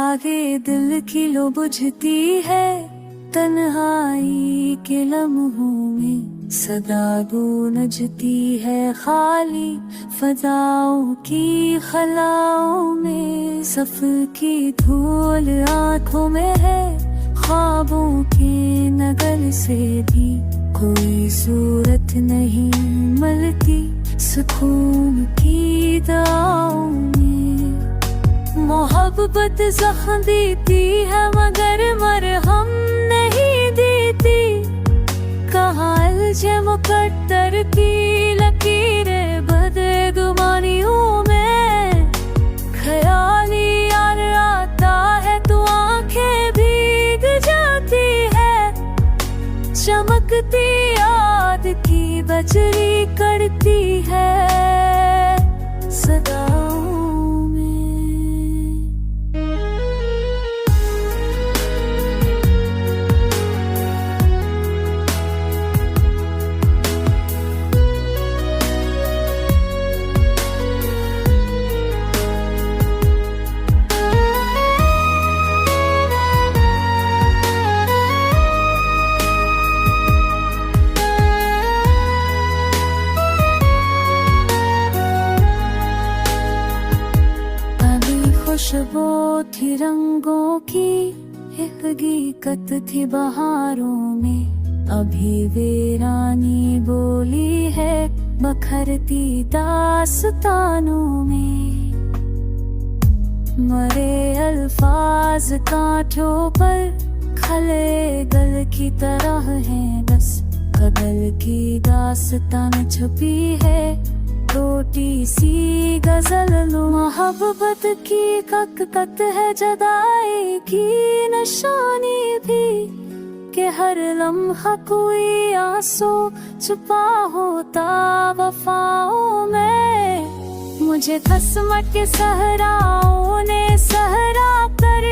चिरागे दिल की लो बुझती है, तन्हाई के लम्हों में सदा गूंजती है खाली फजाओं की खलाओं में। सफ की धूल आंखों में है, ख्वाबों के नगर से भी कोई सूरत नहीं मिलती सुकून की दुआओं में। मोहब्बत जख्म देती है मगर मरहम नहीं देती, कहाँ अलझे मुकद्दर की लकीरें बदगुमानियों में। ख्याली यार आता है तो आंखें भीग जाती है, चमकती याद की बजरी करती है सदाओं में। खुशबू थी रंगों की, हकीकत थी बहारों में। अभी वीरानी बोली है बखरती दास्तानों में। मरे अल्फाज कांटों पर खले गल की तरह हैं, बस कदल की दास्तान छुपी है टूटी सी गजल। मोहब्बत की कत है जुदाई की निशानी भी, कि हर लम्हा कोई आंसू छुपा होता वफाओं में। मुझे कसमत के सहराओं ने सहरा कर